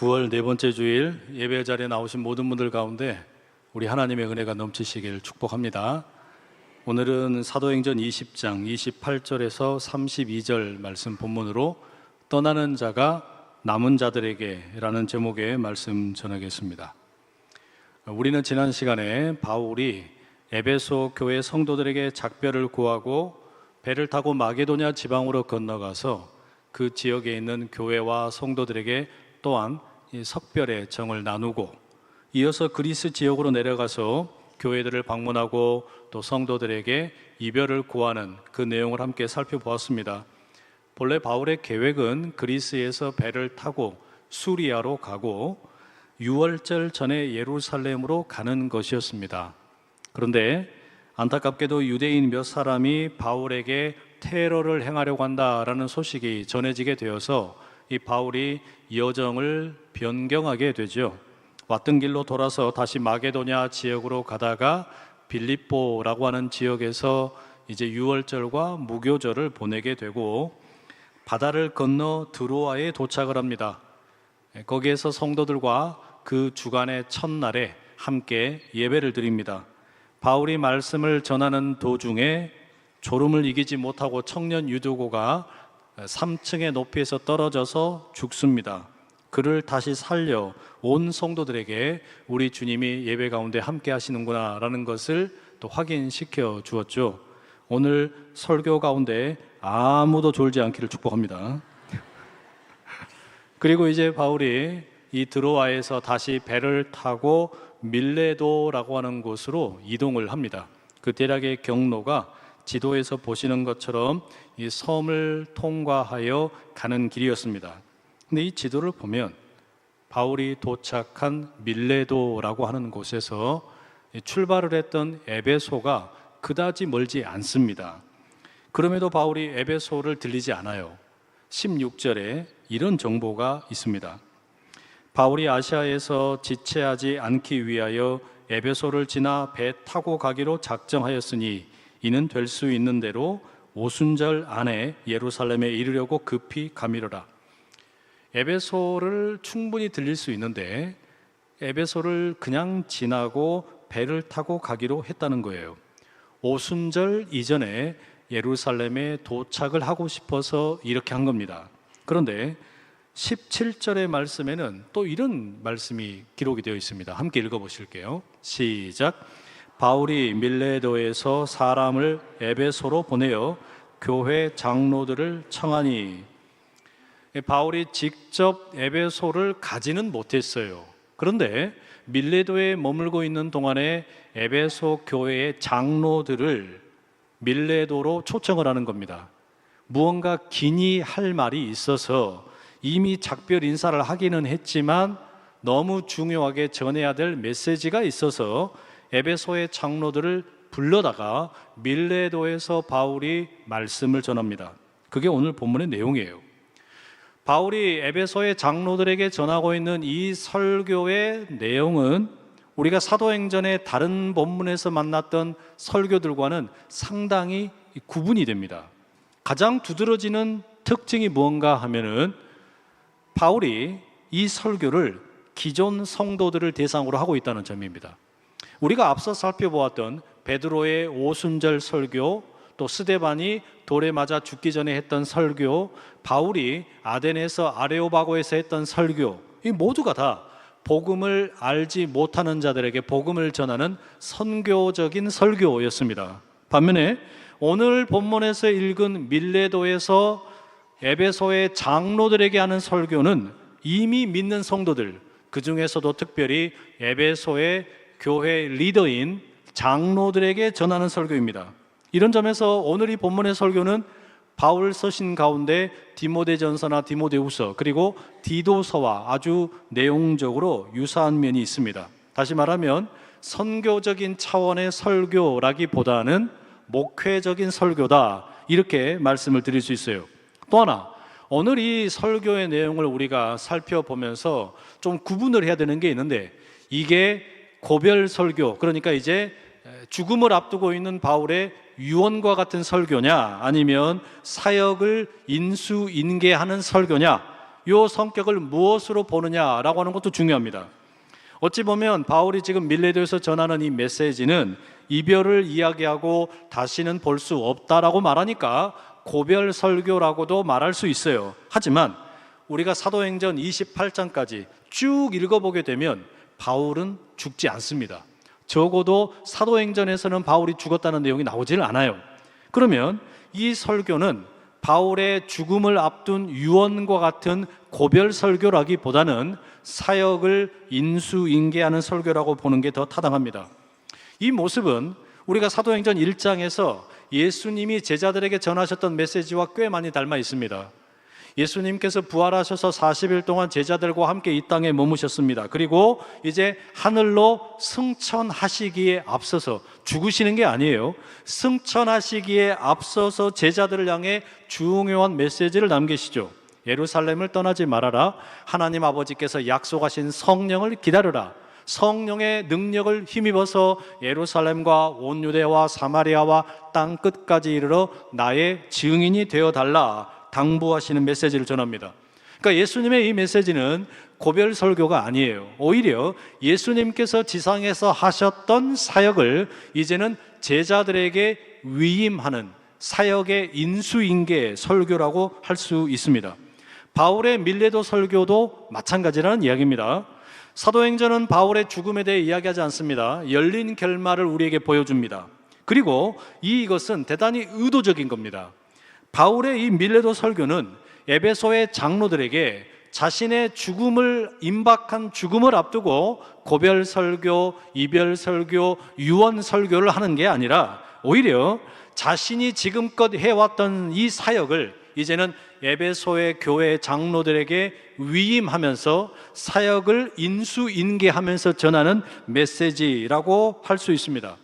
9월 네 번째 주일 예배 자리에 나오신 모든 분들 가운데 우리 하나님의 은혜가 넘치시길 축복합니다. 오늘은 사도행전 20장 28절에서 32절 말씀 본문으로 떠나는 자가 남은 자들에게 라는 제목의 말씀 전하겠습니다. 우리는 지난 시간에 바울이 에베소 교회 성도들에게 작별을 구하고 배를 타고 마게도냐 지방으로 건너가서 그 지역에 있는 교회와 성도들에게 또한 이 석별의 정을 나누고 이어서 그리스 지역으로 내려가서 교회들을 방문하고 또 성도들에게 이별을 구하는 그 내용을 함께 살펴보았습니다. 본래 바울의 계획은 그리스에서 배를 타고 수리아로 가고 6월절 전에 예루살렘으로 가는 것이었습니다. 그런데 안타깝게도 유대인 몇 사람이 바울에게 테러를 행하려고 한다라는 소식이 전해지게 되어서 이 바울이 여정을 변경하게 되죠. 왔던 길로 돌아서 다시 마게도냐 지역으로 가다가 빌립보라고 하는 지역에서 이제 유월절과 무교절을 보내게 되고 바다를 건너 드로아에 도착을 합니다. 거기에서 성도들과 그 주간의 첫날에 함께 예배를 드립니다. 바울이 말씀을 전하는 도중에 졸음을 이기지 못하고 청년 유두고가 3층의 높이에서 떨어져서 죽습니다. 그를 다시 살려 온 성도들에게 우리 주님이 예배 가운데 함께 하시는구나 라는 것을 또 확인시켜 주었죠. 오늘 설교 가운데 아무도 졸지 않기를 축복합니다. 그리고 이제 바울이 이 드로아에서 다시 배를 타고 밀레도라고 하는 곳으로 이동을 합니다. 그 대략의 경로가 지도에서 보시는 것처럼 이 섬을 통과하여 가는 길이었습니다. 근데 이 지도를 보면 바울이 도착한 밀레도라고 하는 곳에서 출발을 했던 에베소가 그다지 멀지 않습니다. 그럼에도 바울이 에베소를 들리지 않아요. 16절에 이런 정보가 있습니다. 바울이 아시아에서 지체하지 않기 위하여 에베소를 지나 배 타고 가기로 작정하였으니 이는 될 수 있는 대로 오순절 안에 예루살렘에 이르려고 급히 가미르라. 에베소를 충분히 들릴 수 있는데 에베소를 그냥 지나고 배를 타고 가기로 했다는 거예요. 오순절 이전에 예루살렘에 도착을 하고 싶어서 이렇게 한 겁니다. 그런데 17절의 말씀에는 또 이런 말씀이 기록이 되어 있습니다. 함께 읽어보실게요. 시작. 바울이 밀레도에서 사람을 에베소로 보내어 교회 장로들을 청하니. 바울이 직접 에베소를 가지는 못했어요. 그런데 밀레도에 머물고 있는 동안에 에베소 교회의 장로들을 밀레도로 초청을 하는 겁니다. 무언가 긴히 할 말이 있어서 이미 작별 인사를 하기는 했지만 너무 중요하게 전해야 될 메시지가 있어서 에베소의 장로들을 불러다가 밀레도에서 바울이 말씀을 전합니다. 그게 오늘 본문의 내용이에요. 바울이 에베소의 장로들에게 전하고 있는 이 설교의 내용은 우리가 사도행전의 다른 본문에서 만났던 설교들과는 상당히 구분이 됩니다. 가장 두드러지는 특징이 무언가 하면은 바울이 이 설교를 기존 성도들을 대상으로 하고 있다는 점입니다. 우리가 앞서 살펴보았던 베드로의 오순절 설교, 또 스데반이 돌에 맞아 죽기 전에 했던 설교, 바울이 아덴에서 아레오바고에서 했던 설교, 이 모두가 다 복음을 알지 못하는 자들에게 복음을 전하는 선교적인 설교였습니다. 반면에 오늘 본문에서 읽은 밀레도에서 에베소의 장로들에게 하는 설교는 이미 믿는 성도들, 그 중에서도 특별히 에베소의 교회 리더인 장로들에게 전하는 설교입니다. 이런 점에서 오늘 이 본문의 설교는 바울 서신 가운데 디모데전서나 디모데후서 그리고 디도서와 아주 내용적으로 유사한 면이 있습니다. 다시 말하면 선교적인 차원의 설교라기보다는 목회적인 설교다, 이렇게 말씀을 드릴 수 있어요. 또 하나, 오늘 이 설교의 내용을 우리가 살펴보면서 좀 구분을 해야 되는 게 있는데, 이게 고별 설교, 그러니까 이제 죽음을 앞두고 있는 바울의 유언과 같은 설교냐, 아니면 사역을 인수인계하는 설교냐, 이 성격을 무엇으로 보느냐라고 하는 것도 중요합니다. 어찌 보면 바울이 지금 밀레도에서 전하는 이 메시지는 이별을 이야기하고 다시는 볼 수 없다라고 말하니까 고별 설교라고도 말할 수 있어요. 하지만 우리가 사도행전 28장까지 쭉 읽어보게 되면 바울은 죽지 않습니다. 적어도 사도행전에서는 바울이 죽었다는 내용이 나오질 않아요. 그러면 이 설교는 바울의 죽음을 앞둔 유언과 같은 고별 설교라기보다는 사역을 인수인계하는 설교라고 보는 게 더 타당합니다. 이 모습은 우리가 사도행전 1장에서 예수님이 제자들에게 전하셨던 메시지와 꽤 많이 닮아 있습니다. 예수님께서 부활하셔서 40일 동안 제자들과 함께 이 땅에 머무셨습니다. 그리고 이제 하늘로 승천하시기에 앞서서, 죽으시는 게 아니에요, 승천하시기에 앞서서 제자들을 향해 중요한 메시지를 남기시죠. 예루살렘을 떠나지 말아라. 하나님 아버지께서 약속하신 성령을 기다려라. 성령의 능력을 힘입어서 예루살렘과 온 유대와 사마리아와 땅 끝까지 이르러 나의 증인이 되어달라 당부하시는 메시지를 전합니다. 그러니까 예수님의 이 메시지는 고별 설교가 아니에요. 오히려 예수님께서 지상에서 하셨던 사역을 이제는 제자들에게 위임하는 사역의 인수인계 설교라고 할 수 있습니다. 바울의 밀레도 설교도 마찬가지라는 이야기입니다. 사도행전은 바울의 죽음에 대해 이야기하지 않습니다. 열린 결말을 우리에게 보여줍니다. 그리고 이것은 대단히 의도적인 겁니다. 바울의 이 밀레도 설교는 에베소의 장로들에게 자신의 죽음을, 임박한 죽음을 앞두고 고별 설교, 이별 설교, 유언 설교를 하는 게 아니라 오히려 자신이 지금껏 해왔던 이 사역을 이제는 에베소의 교회 장로들에게 위임하면서 사역을 인수인계하면서 전하는 메시지라고 할 수 있습니다.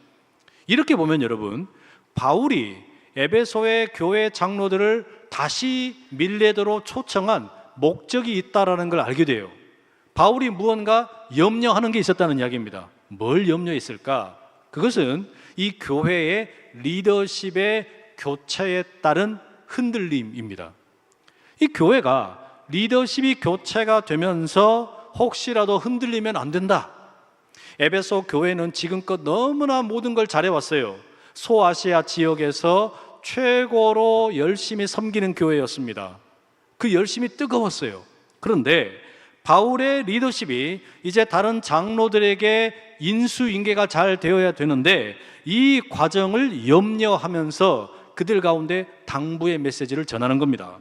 이렇게 보면 여러분, 바울이 에베소의 교회 장로들을 다시 밀레도로 초청한 목적이 있다라는 걸 알게 돼요. 바울이 무언가 염려하는 게 있었다는 이야기입니다. 뭘 염려했을까? 그것은 이 교회의 리더십의 교체에 따른 흔들림입니다. 이 교회가 리더십이 교체가 되면서 혹시라도 흔들리면 안 된다. 에베소 교회는 지금껏 너무나 모든 걸 잘해왔어요. 소아시아 지역에서 최고로 열심히 섬기는 교회였습니다. 그 열심이 뜨거웠어요. 그런데 바울의 리더십이 이제 다른 장로들에게 인수인계가 잘 되어야 되는데 이 과정을 염려하면서 그들 가운데 당부의 메시지를 전하는 겁니다.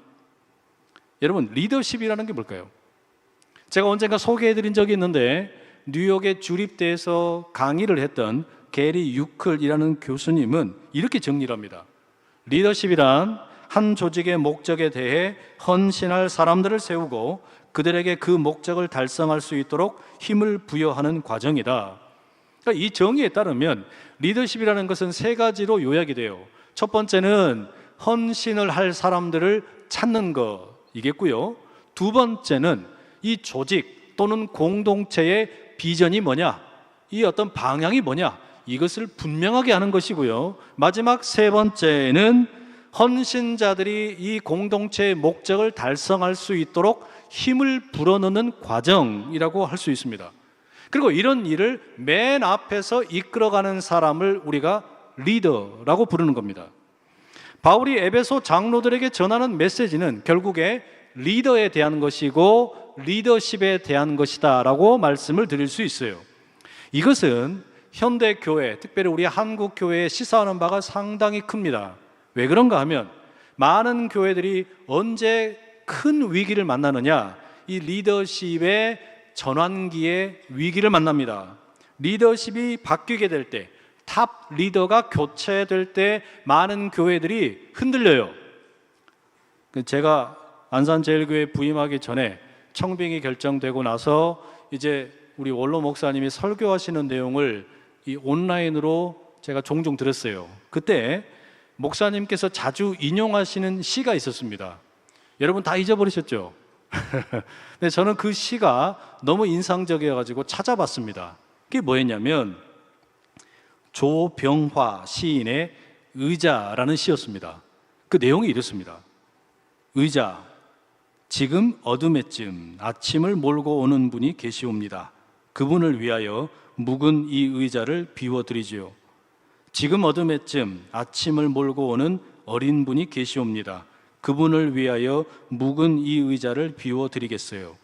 여러분, 리더십이라는 게 뭘까요? 제가 언젠가 소개해드린 적이 있는데 뉴욕의 주립대에서 강의를 했던 게리 유클이라는 교수님은 이렇게 정리를 합니다. 리더십이란 한 조직의 목적에 대해 헌신할 사람들을 세우고 그들에게 그 목적을 달성할 수 있도록 힘을 부여하는 과정이다. 그러니까 이 정의에 따르면 리더십이라는 것은 세 가지로 요약이 돼요. 첫 번째는 헌신을 할 사람들을 찾는 것이겠고요. 두 번째는 이 조직 또는 공동체의 비전이 뭐냐, 이 어떤 방향이 뭐냐, 이것을 분명하게 하는 것이고요. 마지막 세 번째는 헌신자들이 이 공동체의 목적을 달성할 수 있도록 힘을 불어넣는 과정이라고 할 수 있습니다. 그리고 이런 일을 맨 앞에서 이끌어가는 사람을 우리가 리더라고 부르는 겁니다. 바울이 에베소 장로들에게 전하는 메시지는 결국에 리더에 대한 것이고 리더십에 대한 것이다 라고 말씀을 드릴 수 있어요. 이것은 현대 교회, 특별히 우리 한국 교회에 시사하는 바가 상당히 큽니다. 왜 그런가 하면 많은 교회들이 언제 큰 위기를 만나느냐, 이 리더십의 전환기의 위기를 만납니다. 리더십이 바뀌게 될 때, 탑 리더가 교체될 때 많은 교회들이 흔들려요. 제가 안산제일교회 부임하기 전에 청빙이 결정되고 나서 이제 우리 원로 목사님이 설교하시는 내용을 이 온라인으로 제가 종종 들었어요. 그때 목사님께서 자주 인용하시는 시가 있었습니다. 여러분 다 잊어버리셨죠? 근데 저는 그 시가 너무 인상적이어가지고 찾아봤습니다. 그게 뭐였냐면 조병화 시인의 의자라는 시였습니다. 그 내용이 이렇습니다. 의자, 지금 어둠에쯤 아침을 몰고 오는 분이 계시옵니다. 그분을 위하여 묵은 이 의자를 비워드리지요. 지금 어둠에쯤 아침을 몰고 오는 어린 분이 계시옵니다. 그분을 위하여 묵은 이 의자를 비워드리겠어요.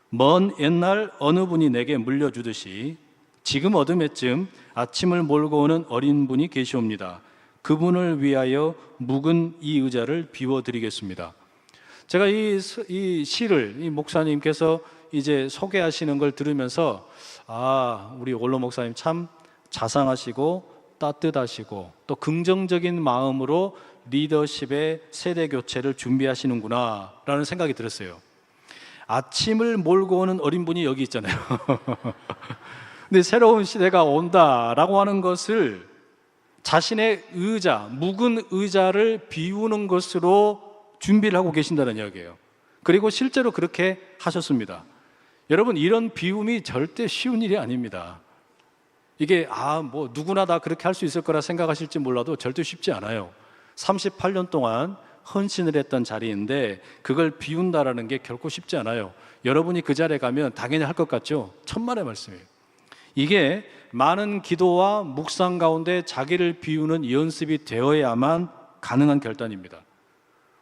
먼 옛날 어느 분이 내게 물려주듯이 지금 어둠에쯤 아침을 몰고 오는 어린 분이 계시옵니다. 그분을 위하여 묵은 이 의자를 비워드리겠습니다. 제가 이 시를 이 목사님께서 이제 소개하시는 걸 들으면서 우리 원로 목사님 참 자상하시고 따뜻하시고 또 긍정적인 마음으로 리더십의 세대 교체를 준비하시는구나 라는 생각이 들었어요. 아침을 몰고 오는 어린 분이 여기 있잖아요. 근데 새로운 시대가 온다라고 하는 것을 자신의 의자, 묵은 의자를 비우는 것으로 준비를 하고 계신다는 이야기예요. 그리고 실제로 그렇게 하셨습니다. 여러분, 이런 비움이 절대 쉬운 일이 아닙니다. 이게 뭐 누구나 다 그렇게 할 수 있을 거라 생각하실지 몰라도 절대 쉽지 않아요. 38년 동안 헌신을 했던 자리인데 그걸 비운다라는 게 결코 쉽지 않아요. 여러분이 그 자리에 가면 당연히 할 것 같죠? 천만의 말씀이에요. 이게 많은 기도와 묵상 가운데 자기를 비우는 연습이 되어야만 가능한 결단입니다.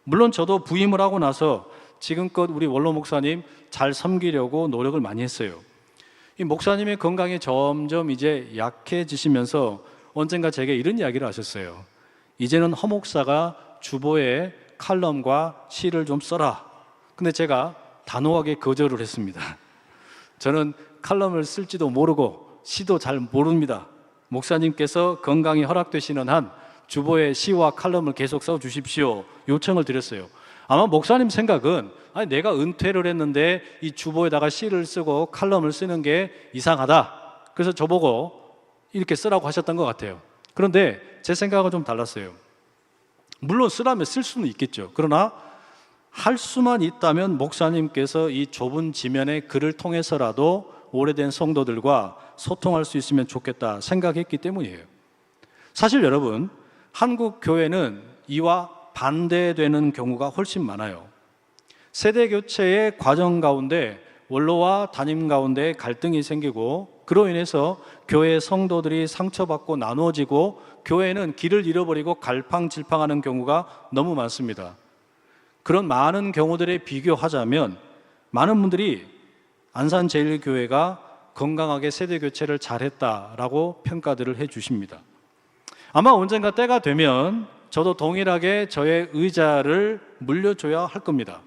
물론 저도 부임을 하고 나서 지금껏 우리 원로 목사님 잘 섬기려고 노력을 많이 했어요. 이 목사님의 건강이 점점 이제 약해지시면서 언젠가 제게 이런 이야기를 하셨어요. 이제는 허 목사가 주보에 칼럼과 시를 좀 써라. 근데 제가 단호하게 거절을 했습니다. 저는 칼럼을 쓸지도 모르고 시도 잘 모릅니다. 목사님께서 건강이 허락되시는 한 주보에 시와 칼럼을 계속 써주십시오. 요청을 드렸어요. 아마 목사님 생각은 내가 은퇴를 했는데 이 주보에다가 시를 쓰고 칼럼을 쓰는 게 이상하다. 그래서 저보고 이렇게 쓰라고 하셨던 것 같아요. 그런데 제 생각은 좀 달랐어요. 물론 쓰라면 쓸 수는 있겠죠. 그러나 할 수만 있다면 목사님께서 이 좁은 지면의 글을 통해서라도 오래된 성도들과 소통할 수 있으면 좋겠다 생각했기 때문이에요. 사실 여러분, 한국 교회는 이와 반대되는 경우가 훨씬 많아요. 세대 교체의 과정 가운데 원로와 담임 가운데 갈등이 생기고 그로 인해서 교회 성도들이 상처받고 나누어지고 교회는 길을 잃어버리고 갈팡질팡하는 경우가 너무 많습니다. 그런 많은 경우들에 비교하자면 많은 분들이 안산제일교회가 건강하게 세대 교체를 잘했다라고 평가들을 해주십니다. 아마 언젠가 때가 되면 저도 동일하게 저의 의자를 물려줘야 할 겁니다.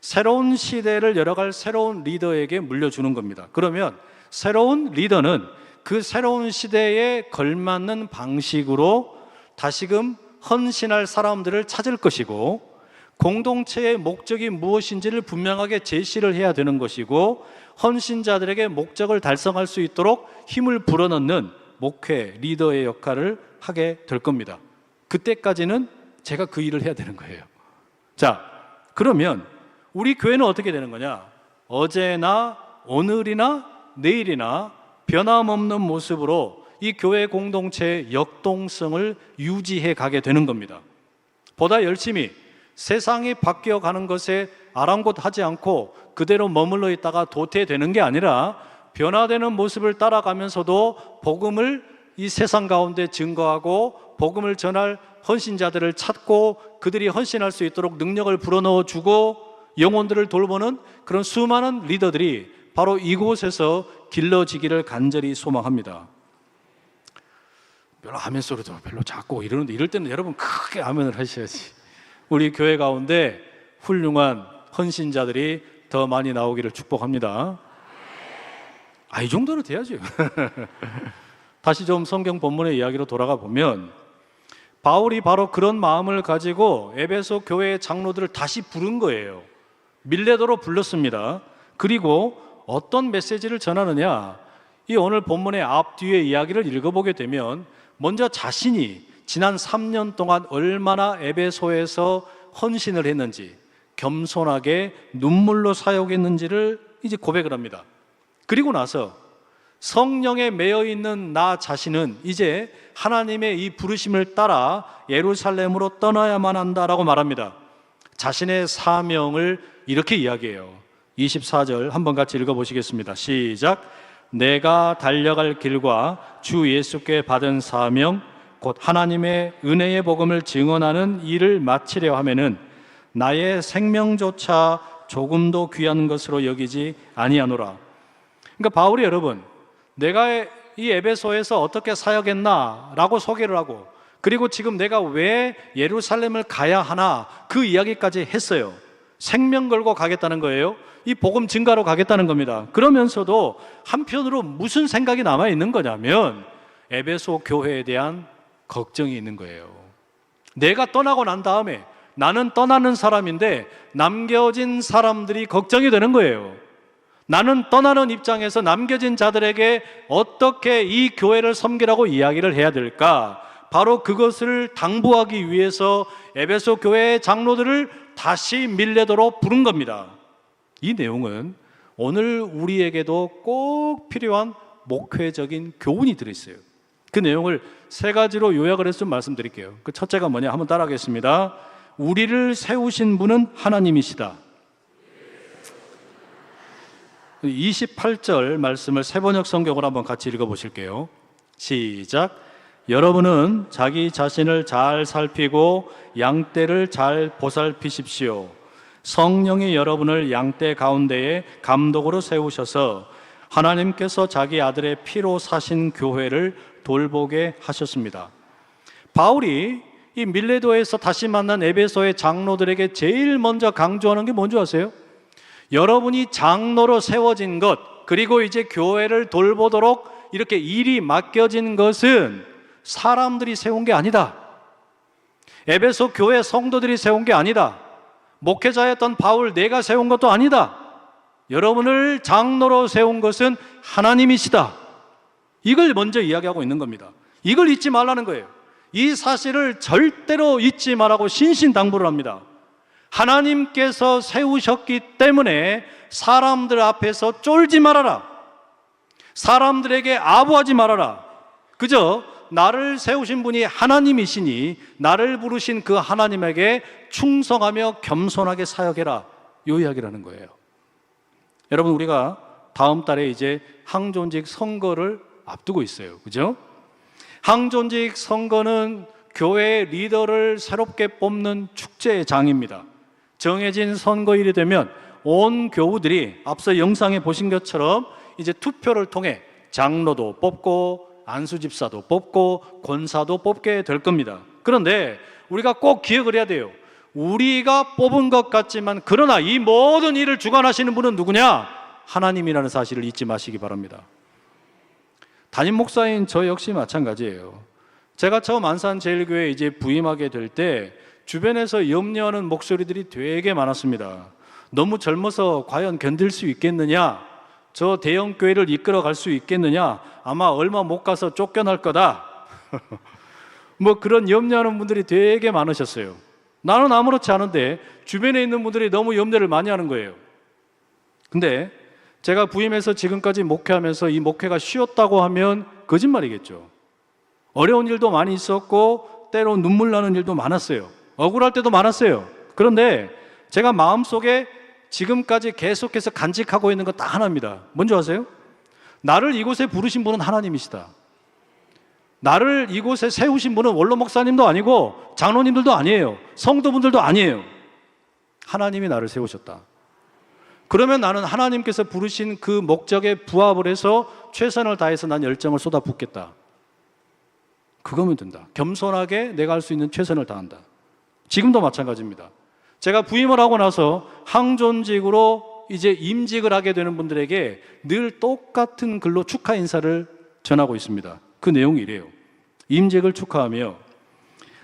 새로운 시대를 열어갈 새로운 리더에게 물려주는 겁니다. 그러면 새로운 리더는 그 새로운 시대에 걸맞는 방식으로 다시금 헌신할 사람들을 찾을 것이고 공동체의 목적이 무엇인지를 분명하게 제시를 해야 되는 것이고 헌신자들에게 목적을 달성할 수 있도록 힘을 불어넣는 목회, 리더의 역할을 하게 될 겁니다. 그때까지는 제가 그 일을 해야 되는 거예요. 자, 그러면 우리 교회는 어떻게 되는 거냐? 어제나 오늘이나 내일이나 변함없는 모습으로 이 교회 공동체의 역동성을 유지해 가게 되는 겁니다. 보다 열심히 세상이 바뀌어가는 것에 아랑곳하지 않고 그대로 머물러 있다가 도태되는 게 아니라 변화되는 모습을 따라가면서도 복음을 이 세상 가운데 증거하고 복음을 전할 헌신자들을 찾고 그들이 헌신할 수 있도록 능력을 불어넣어 주고 영혼들을 돌보는 그런 수많은 리더들이 바로 이곳에서 길러지기를 간절히 소망합니다. 별로 아멘 소리도 별로 작고 이러는데 이럴 때는 여러분 크게 아멘을 하셔야지. 우리 교회 가운데 훌륭한 헌신자들이 더 많이 나오기를 축복합니다. 이 정도는 돼야죠. 다시 좀 성경 본문의 이야기로 돌아가 보면 바울이 바로 그런 마음을 가지고 에베소 교회의 장로들을 다시 부른 거예요. 밀레도로 불렀습니다. 그리고 어떤 메시지를 전하느냐? 이 오늘 본문의 앞뒤의 이야기를 읽어보게 되면 먼저 자신이 지난 3년 동안 얼마나 에베소에서 헌신을 했는지 겸손하게 눈물로 사역했는지를 이제 고백을 합니다. 그리고 나서 성령에 매여 있는 나 자신은 이제 하나님의 이 부르심을 따라 예루살렘으로 떠나야만 한다라고 말합니다. 자신의 사명을 이렇게 이야기해요. 24절 한번 같이 읽어보시겠습니다. 시작. 내가 달려갈 길과 주 예수께 받은 사명 곧 하나님의 은혜의 복음을 증언하는 일을 마치려 하면은 나의 생명조차 조금도 귀한 것으로 여기지 아니하노라. 그러니까 바울이 여러분, 내가 이 에베소에서 어떻게 사역했나라고 소개를 하고, 그리고 지금 내가 왜 예루살렘을 가야 하나 그 이야기까지 했어요. 생명 걸고 가겠다는 거예요. 이 복음 증가로 가겠다는 겁니다. 그러면서도 한편으로 무슨 생각이 남아 있는 거냐면 에베소 교회에 대한 걱정이 있는 거예요. 내가 떠나고 난 다음에 나는 떠나는 사람인데 남겨진 사람들이 걱정이 되는 거예요. 나는 떠나는 입장에서 남겨진 자들에게 어떻게 이 교회를 섬기라고 이야기를 해야 될까? 바로 그것을 당부하기 위해서 에베소 교회의 장로들을 다시 밀레도로 부른 겁니다. 이 내용은 오늘 우리에게도 꼭 필요한 목회적인 교훈이 들어있어요. 그 내용을 세 가지로 요약을 해서 좀 말씀드릴게요. 그 첫째가 뭐냐? 한번 따라하겠습니다. 우리를 세우신 분은 하나님이시다. 28절 말씀을 세번역 성경으로 한번 같이 읽어보실게요. 시작. 여러분은 자기 자신을 잘 살피고 양떼를 잘 보살피십시오. 성령이 여러분을 양떼 가운데에 감독으로 세우셔서 하나님께서 자기 아들의 피로 사신 교회를 돌보게 하셨습니다. 바울이 이 밀레도에서 다시 만난 에베소의 장로들에게 제일 먼저 강조하는 게 뭔지 아세요? 여러분이 장로로 세워진 것, 그리고 이제 교회를 돌보도록 이렇게 일이 맡겨진 것은 사람들이 세운 게 아니다. 에베소 교회 성도들이 세운 게 아니다. 목회자였던 바울 내가 세운 것도 아니다. 여러분을 장로로 세운 것은 하나님이시다. 이걸 먼저 이야기하고 있는 겁니다. 이걸 잊지 말라는 거예요. 이 사실을 절대로 잊지 말라고 신신당부를 합니다. 하나님께서 세우셨기 때문에 사람들 앞에서 쫄지 말아라. 사람들에게 아부하지 말아라. 그저 나를 세우신 분이 하나님이시니 나를 부르신 그 하나님에게 충성하며 겸손하게 사역해라. 이 이야기라는 거예요. 여러분, 우리가 다음 달에 이제 항존직 선거를 앞두고 있어요. 그죠? 항존직 선거는 교회의 리더를 새롭게 뽑는 축제의 장입니다. 정해진 선거일이 되면 온 교우들이 앞서 영상에 보신 것처럼 이제 투표를 통해 장로도 뽑고 안수집사도 뽑고 권사도 뽑게 될 겁니다. 그런데 우리가 꼭 기억을 해야 돼요. 우리가 뽑은 것 같지만 그러나 이 모든 일을 주관하시는 분은 누구냐? 하나님이라는 사실을 잊지 마시기 바랍니다. 담임 목사인 저 역시 마찬가지예요. 제가 처음 안산제일교회에 이제 부임하게 될 때 주변에서 염려하는 목소리들이 되게 많았습니다. 너무 젊어서 과연 견딜 수 있겠느냐? 저 대형 교회를 이끌어 갈 수 있겠느냐? 아마 얼마 못 가서 쫓겨날 거다. 뭐 그런 염려하는 분들이 되게 많으셨어요. 나는 아무렇지 않은데 주변에 있는 분들이 너무 염려를 많이 하는 거예요. 근데 제가 부임해서 지금까지 목회하면서 이 목회가 쉬웠다고 하면 거짓말이겠죠. 어려운 일도 많이 있었고 때로 눈물 나는 일도 많았어요. 억울할 때도 많았어요. 그런데 제가 마음속에 지금까지 계속해서 간직하고 있는 건 딱 하나입니다. 뭔지 아세요? 나를 이곳에 부르신 분은 하나님이시다. 나를 이곳에 세우신 분은 원로 목사님도 아니고 장로님들도 아니에요. 성도분들도 아니에요. 하나님이 나를 세우셨다. 그러면 나는 하나님께서 부르신 그 목적에 부합을 해서 최선을 다해서 난 열정을 쏟아붓겠다. 그거면 된다. 겸손하게 내가 할 수 있는 최선을 다한다. 지금도 마찬가지입니다. 제가 부임을 하고 나서 항존직으로 이제 임직을 하게 되는 분들에게 늘 똑같은 글로 축하 인사를 전하고 있습니다. 그 내용이 이래요. 임직을 축하하며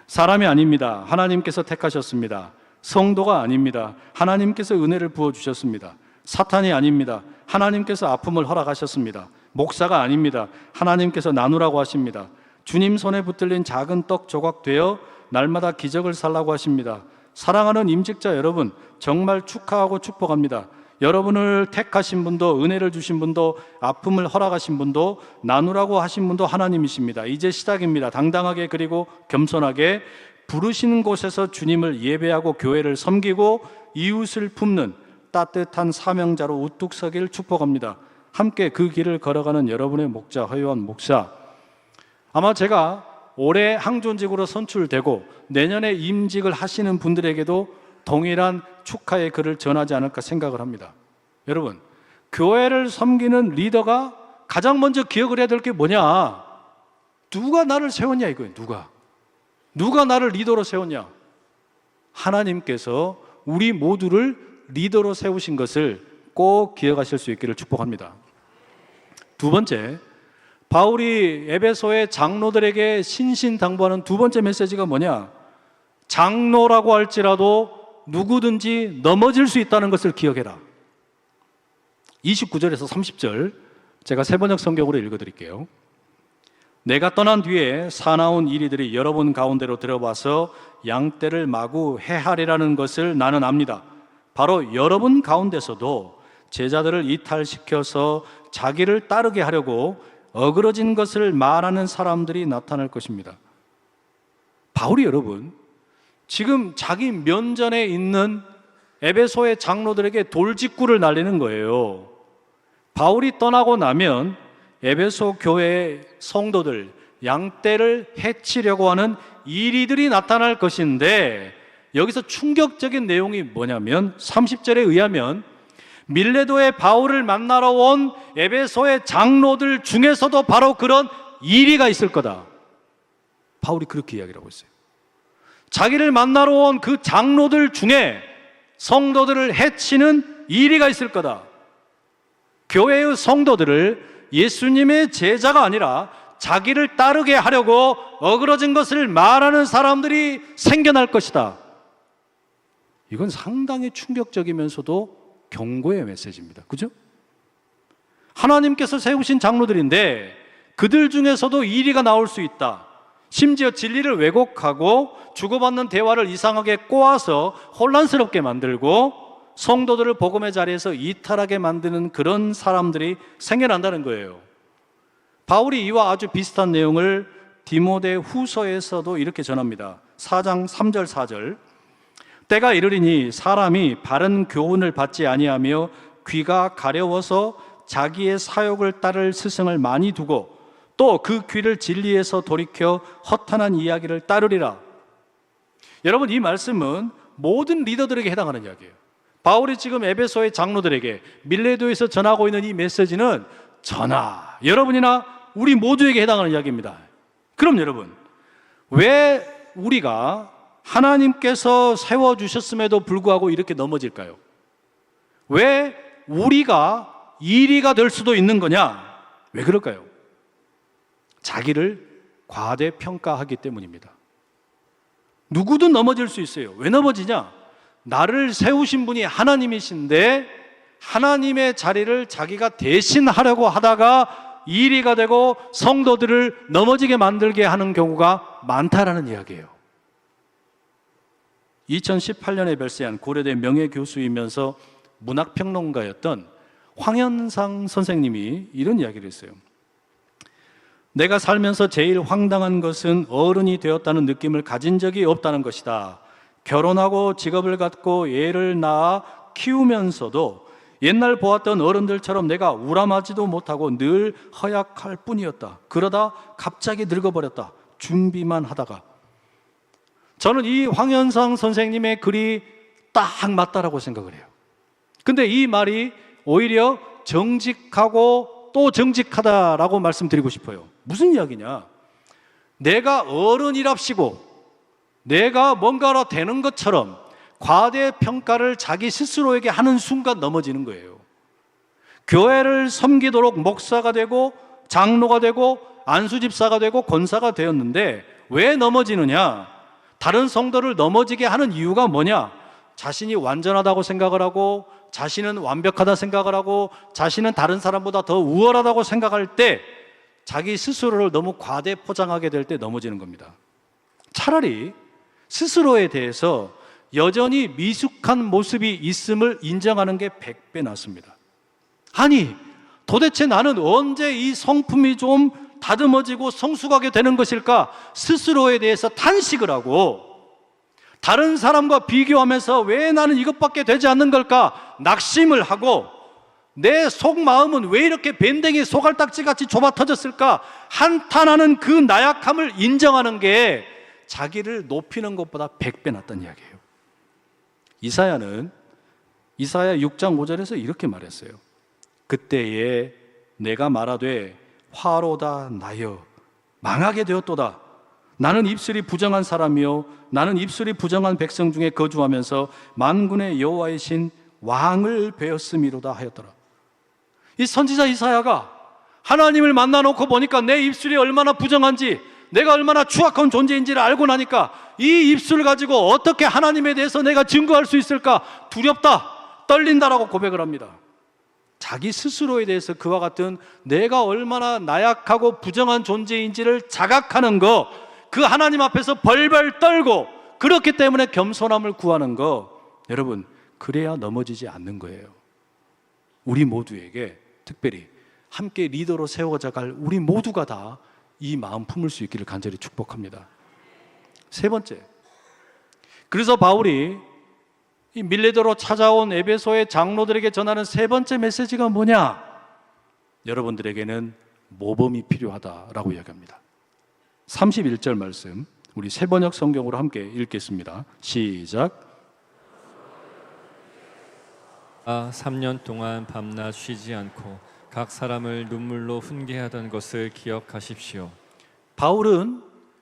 사람이 아닙니다. 하나님께서 택하셨습니다. 성도가 아닙니다. 하나님께서 은혜를 부어주셨습니다. 사탄이 아닙니다. 하나님께서 아픔을 허락하셨습니다. 목사가 아닙니다. 하나님께서 나누라고 하십니다. 주님 손에 붙들린 작은 떡 조각 되어 날마다 기적을 살라고 하십니다. 사랑하는 임직자 여러분, 정말 축하하고 축복합니다. 여러분을 택하신 분도 은혜를 주신 분도 아픔을 허락하신 분도 나누라고 하신 분도 하나님이십니다. 이제 시작입니다. 당당하게 그리고 겸손하게 부르시는 곳에서 주님을 예배하고 교회를 섬기고 이웃을 품는 따뜻한 사명자로 우뚝 서길 축복합니다. 함께 그 길을 걸어가는 여러분의 목자 허요한 목사, 아마 제가 올해 항존직으로 선출되고 내년에 임직을 하시는 분들에게도 동일한 축하의 글을 전하지 않을까 생각을 합니다. 여러분, 교회를 섬기는 리더가 가장 먼저 기억을 해야 될 게 뭐냐? 누가 나를 세웠냐 이거예요. 누가 나를 리더로 세웠냐? 하나님께서 우리 모두를 리더로 세우신 것을 꼭 기억하실 수 있기를 축복합니다. 두 번째, 바울이 에베소의 장로들에게 신신당부하는 두 번째 메시지가 뭐냐? 장로라고 할지라도 누구든지 넘어질 수 있다는 것을 기억해라. 29절에서 30절 제가 세번역 성경으로 읽어드릴게요. 내가 떠난 뒤에 사나운 이리들이 여러분 가운데로 들어와서 양떼를 마구 해하리라는 것을 나는 압니다. 바로 여러분 가운데서도 제자들을 이탈시켜서 자기를 따르게 하려고 어그러진 것을 말하는 사람들이 나타날 것입니다. 바울이 여러분 지금 자기 면전에 있는 에베소의 장로들에게 돌직구를 날리는 거예요. 바울이 떠나고 나면 에베소 교회의 성도들, 양떼를 해치려고 하는 이리들이 나타날 것인데, 여기서 충격적인 내용이 뭐냐면 30절에 의하면 밀레도의 바울을 만나러 온 에베소의 장로들 중에서도 바로 그런 이리가 있을 거다. 바울이 그렇게 이야기를 하고 있어요. 자기를 만나러 온 그 장로들 중에 성도들을 해치는 이리가 있을 거다. 교회의 성도들을 예수님의 제자가 아니라 자기를 따르게 하려고 어그러진 것을 말하는 사람들이 생겨날 것이다. 이건 상당히 충격적이면서도 경고의 메시지입니다. 그죠? 하나님께서 세우신 장로들인데 그들 중에서도 이리가 나올 수 있다. 심지어 진리를 왜곡하고 주고받는 대화를 이상하게 꼬아서 혼란스럽게 만들고 성도들을 복음의 자리에서 이탈하게 만드는 그런 사람들이 생겨난다는 거예요. 바울이 이와 아주 비슷한 내용을 디모데 후서에서도 이렇게 전합니다. 4장 3절 4절 때가 이르리니 사람이 바른 교훈을 받지 아니하며 귀가 가려워서 자기의 사욕을 따를 스승을 많이 두고 또 그 귀를 진리에서 돌이켜 허탄한 이야기를 따르리라. 여러분, 이 말씀은 모든 리더들에게 해당하는 이야기예요. 바울이 지금 에베소의 장로들에게 밀레도에서 전하고 있는 이 메시지는 저나 여러분이나 우리 모두에게 해당하는 이야기입니다. 그럼 여러분, 왜 우리가 하나님께서 세워주셨음에도 불구하고 이렇게 넘어질까요? 왜 우리가 이리가 될 수도 있는 거냐? 왜 그럴까요? 자기를 과대평가하기 때문입니다. 누구든 넘어질 수 있어요. 왜 넘어지냐? 나를 세우신 분이 하나님이신데 하나님의 자리를 자기가 대신하려고 하다가 이리가 되고 성도들을 넘어지게 만들게 하는 경우가 많다라는 이야기예요. 2018년에 별세한 고려대 명예교수이면서 문학평론가였던 황현상 선생님이 이런 이야기를 했어요. 내가 살면서 제일 황당한 것은 어른이 되었다는 느낌을 가진 적이 없다는 것이다. 결혼하고 직업을 갖고 애를 낳아 키우면서도 옛날 보았던 어른들처럼 내가 우람하지도 못하고 늘 허약할 뿐이었다. 그러다 갑자기 늙어버렸다. 준비만 하다가. 저는 이 황현상 선생님의 글이 딱 맞다라고 생각을 해요. 근데 이 말이 오히려 정직하고 또 정직하다라고 말씀드리고 싶어요. 무슨 이야기냐? 내가 어른이랍시고 내가 뭔가로 되는 것처럼 과대평가를 자기 스스로에게 하는 순간 넘어지는 거예요. 교회를 섬기도록 목사가 되고 장로가 되고 안수집사가 되고 권사가 되었는데 왜 넘어지느냐? 다른 성도를 넘어지게 하는 이유가 뭐냐? 자신이 완전하다고 생각을 하고 자신은 완벽하다 생각을 하고 자신은 다른 사람보다 더 우월하다고 생각할 때 자기 스스로를 너무 과대 포장하게 될 때 넘어지는 겁니다. 차라리 스스로에 대해서 여전히 미숙한 모습이 있음을 인정하는 게 100배 낫습니다. 아니, 도대체 나는 언제 이 성품이 좀 다듬어지고 성숙하게 되는 것일까? 스스로에 대해서 탄식을 하고 다른 사람과 비교하면서 왜 나는 이것밖에 되지 않는 걸까? 낙심을 하고 내 속마음은 왜 이렇게 밴댕이 소갈딱지같이 좁아 터졌을까? 한탄하는 그 나약함을 인정하는 게 자기를 높이는 것보다 100배 낫다는 이야기예요. 이사야는 이사야 6장 5절에서 이렇게 말했어요. 그때에 내가 말하되 화로다 나여 망하게 되었도다. 나는 입술이 부정한 사람이요 나는 입술이 부정한 백성 중에 거주하면서 만군의 여호와의 신 왕을 베었음이로다 하였더라. 이 선지자 이사야가 하나님을 만나놓고 보니까 내 입술이 얼마나 부정한지, 내가 얼마나 추악한 존재인지를 알고 나니까 이 입술을 가지고 어떻게 하나님에 대해서 내가 증거할 수 있을까? 두렵다, 떨린다라고 고백을 합니다. 자기 스스로에 대해서 그와 같은 내가 얼마나 나약하고 부정한 존재인지를 자각하는 거, 그 하나님 앞에서 벌벌 떨고 그렇기 때문에 겸손함을 구하는 거, 여러분 그래야 넘어지지 않는 거예요. 우리 모두에게 특별히 함께 리더로 세워져 갈 우리 모두가 다 이 마음 품을 수 있기를 간절히 축복합니다. 세 번째, 그래서 바울이 이 밀레도로 찾아온 에베소의 장로들에게 전하는 세 번째 메시지가 뭐냐? 여러분들에게는 모범이 필요하다라고 이야기합니다. 31절 말씀 우리 새번역 성경으로 함께 읽겠습니다. 시작. 3년 동안 밤낮 쉬지 않고 각 사람을 눈물로 훈계하던 것을 기억하십시오. 바울은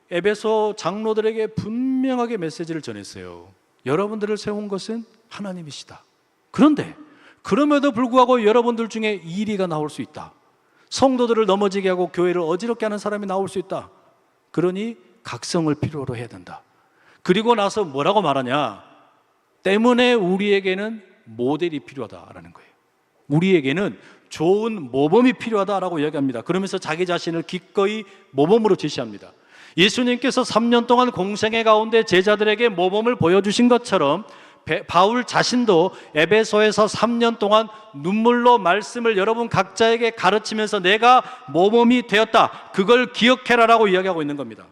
에베소 장로들에게 분명하게 메시지를 전했어요. 여러분들을 세운 것은 하나님이시다. 그런데 그럼에도 불구하고 여러분들 중에 이리가 나올 수 있다. 성도들을 넘어지게 하고 교회를 어지럽게 하는 사람이 나올 수 있다. 그러니 각성을 필요로 해야 된다. 그리고 나서 뭐라고 말하냐? 때문에 우리에게는 모델이 필요하다라는 거예요. 우리에게는 좋은 모범이 필요하다라고 이야기합니다. 그러면서 자기 자신을 기꺼이 모범으로 제시합니다. 예수님께서 3년 동안 공생애 가운데 제자들에게 모범을 보여주신 것처럼 바울 자신도 에베소에서 3년 동안 눈물로 말씀을 여러분 각자에게 가르치면서 내가 모범이 되었다, 그걸 기억해라라고 이야기하고 있는 겁니다.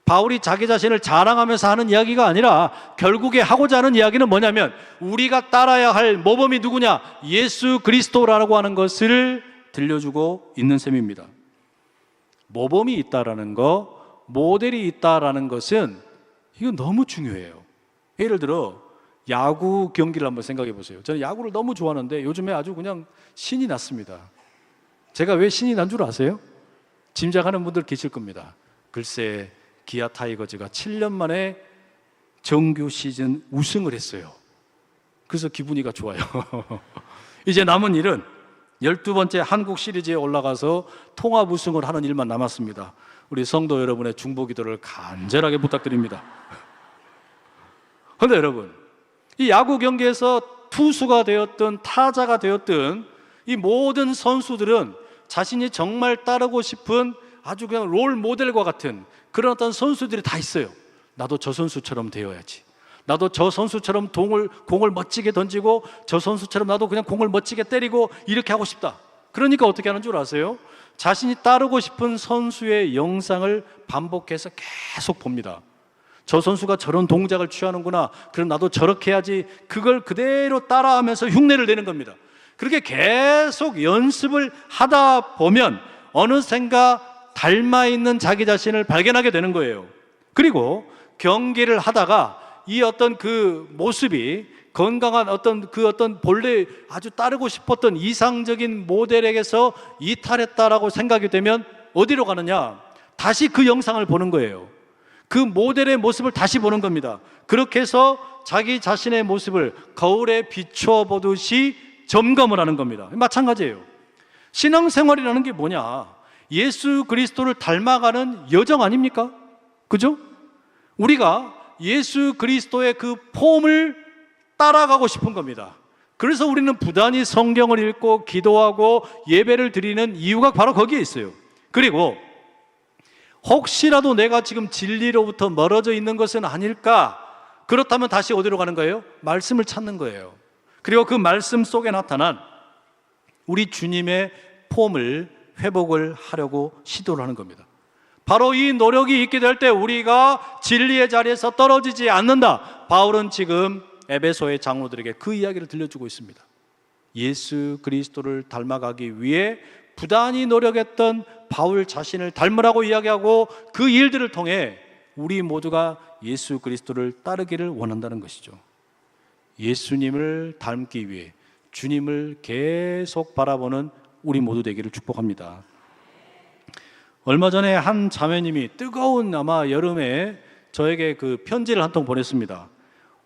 바울이 자기 자신을 자랑하면서 하는 이야기가 아니라 결국에 하고자 하는 이야기는 뭐냐면 우리가 따라야 할 모범이 누구냐? 예수 그리스도라고 하는 것을 들려주고 있는 셈입니다. 모범이 있다라는 거, 모델이 있다라는 것은 이건 너무 중요해요. 예를 들어 야구 경기를 한번 생각해 보세요. 저는 야구를 너무 좋아하는데 요즘에 아주 그냥 신이 났습니다. 제가 왜 신이 난 줄 아세요? 짐작하는 분들 계실 겁니다. 글쎄, 기아 타이거즈가 7년 만에 정규 시즌 우승을 했어요. 그래서 기분이가 좋아요. 이제 남은 일은 12번째 한국 시리즈에 올라가서 통합 우승을 하는 일만 남았습니다. 우리 성도 여러분의 중보 기도를 간절하게 부탁드립니다. 그런데 여러분, 이 야구 경기에서 투수가 되었든 타자가 되었든 이 모든 선수들은 자신이 정말 따르고 싶은 아주 그냥 롤 모델과 같은 그런 어떤 선수들이 다 있어요. 나도 저 선수처럼 되어야지. 나도 저 선수처럼 공을 멋지게 던지고 저 선수처럼 나도 그냥 공을 멋지게 때리고 이렇게 하고 싶다. 그러니까 어떻게 하는 줄 아세요? 자신이 따르고 싶은 선수의 영상을 반복해서 계속 봅니다. 저 선수가 저런 동작을 취하는구나, 그럼 나도 저렇게 해야지. 그걸 그대로 따라하면서 흉내를 내는 겁니다. 그렇게 계속 연습을 하다 보면 어느샌가 닮아 있는 자기 자신을 발견하게 되는 거예요. 그리고 경기를 하다가 이 어떤 그 모습이 건강한 어떤 본래 아주 따르고 싶었던 이상적인 모델에게서 이탈했다라고 생각이 되면 어디로 가느냐? 다시 그 영상을 보는 거예요. 그 모델의 모습을 다시 보는 겁니다. 그렇게 해서 자기 자신의 모습을 거울에 비추어 보듯이 점검을 하는 겁니다. 마찬가지예요. 신앙생활이라는 게 뭐냐? 예수 그리스도를 닮아가는 여정 아닙니까? 그죠? 우리가 예수 그리스도의 그 폼을 따라가고 싶은 겁니다. 그래서 우리는 부단히 성경을 읽고 기도하고 예배를 드리는 이유가 바로 거기에 있어요. 그리고 혹시라도 내가 지금 진리로부터 멀어져 있는 것은 아닐까? 그렇다면 다시 어디로 가는 거예요? 말씀을 찾는 거예요. 그리고 그 말씀 속에 나타난 우리 주님의 폼을 회복을 하려고 시도를 하는 겁니다. 바로 이 노력이 있게 될 때 우리가 진리의 자리에서 떨어지지 않는다. 바울은 지금 에베소의 장로들에게 그 이야기를 들려주고 있습니다. 예수 그리스도를 닮아가기 위해 부단히 노력했던 바울 자신을 닮으라고 이야기하고 그 일들을 통해 우리 모두가 예수 그리스도를 따르기를 원한다는 것이죠. 예수님을 닮기 위해 주님을 계속 바라보는 우리 모두 되기를 축복합니다. 얼마 전에 한 자매님이 뜨거운 아마 여름에 저에게 그 편지를 한 통 보냈습니다.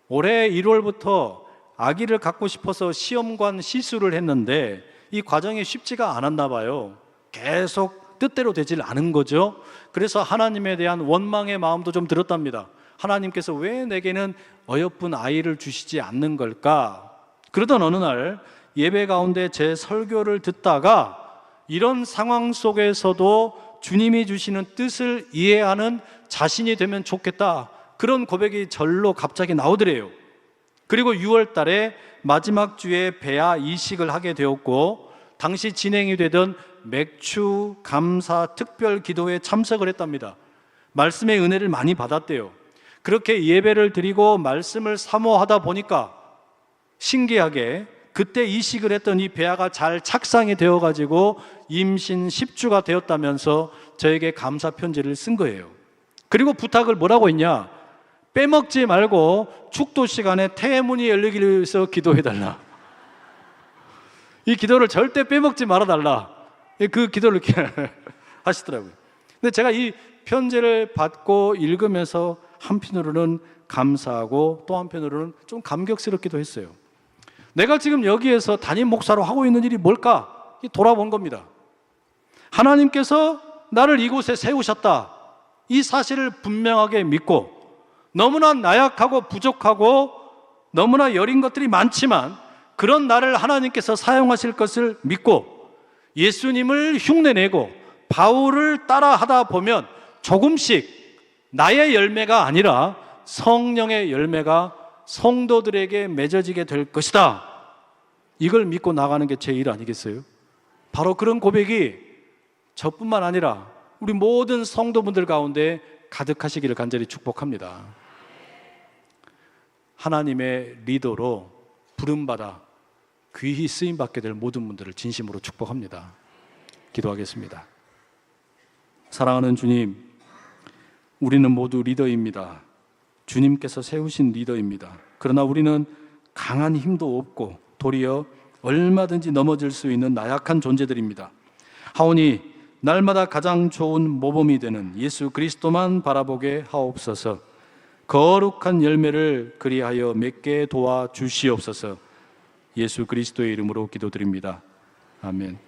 올해 1월부터 아기를 갖고 싶어서 시험관 시술을 했는데 이 과정이 쉽지가 않았나 봐요. 계속 뜻대로 되질 않은 거죠. 그래서 하나님에 대한 원망의 마음도 좀 들었답니다. 하나님께서 왜 내게는 어여쁜 아이를 주시지 않는 걸까? 그러던 어느 날 예배 가운데 제 설교를 듣다가 이런 상황 속에서도 주님이 주시는 뜻을 이해하는 자신이 되면 좋겠다, 그런 고백이 절로 갑자기 나오더래요. 그리고 6월 달에 마지막 주에 배아 이식을 하게 되었고 당시 진행이 되던 맥추 감사 특별 기도에 참석을 했답니다. 말씀의 은혜를 많이 받았대요. 그렇게 예배를 드리고 말씀을 사모하다 보니까 신기하게 그때 이식을 했던 이 배아가 잘 착상이 되어가지고 임신 10주가 되었다면서 저에게 감사 편지를 쓴 거예요. 그리고 부탁을 뭐라고 했냐? 빼먹지 말고 축도 시간에 태문이 열리기 위해서 기도해달라. 이 기도를 절대 빼먹지 말아달라. 그 기도를 이렇게 하시더라고요. 근데 제가 이 편지를 받고 읽으면서 한편으로는 감사하고 또 한편으로는 좀 감격스럽기도 했어요. 내가 지금 여기에서 담임 목사로 하고 있는 일이 뭘까? 돌아본 겁니다. 하나님께서 나를 이곳에 세우셨다, 이 사실을 분명하게 믿고 너무나 나약하고 부족하고 너무나 여린 것들이 많지만 그런 나를 하나님께서 사용하실 것을 믿고 예수님을 흉내내고 바울을 따라하다 보면 조금씩 나의 열매가 아니라 성령의 열매가 성도들에게 맺어지게 될 것이다, 이걸 믿고 나가는 게 제 일 아니겠어요? 바로 그런 고백이 저뿐만 아니라 우리 모든 성도분들 가운데 가득하시기를 간절히 축복합니다. 하나님의 리더로 부름받아 귀히 쓰임받게 될 모든 분들을 진심으로 축복합니다. 기도하겠습니다. 사랑하는 주님, 우리는 모두 리더입니다. 주님께서 세우신 리더입니다. 그러나 우리는 강한 힘도 없고 도리어 얼마든지 넘어질 수 있는 나약한 존재들입니다. 하오니 날마다 가장 좋은 모범이 되는 예수 그리스도만 바라보게 하옵소서. 거룩한 열매를 그리하여 맺게 도와주시옵소서. 예수 그리스도의 이름으로 기도드립니다. 아멘.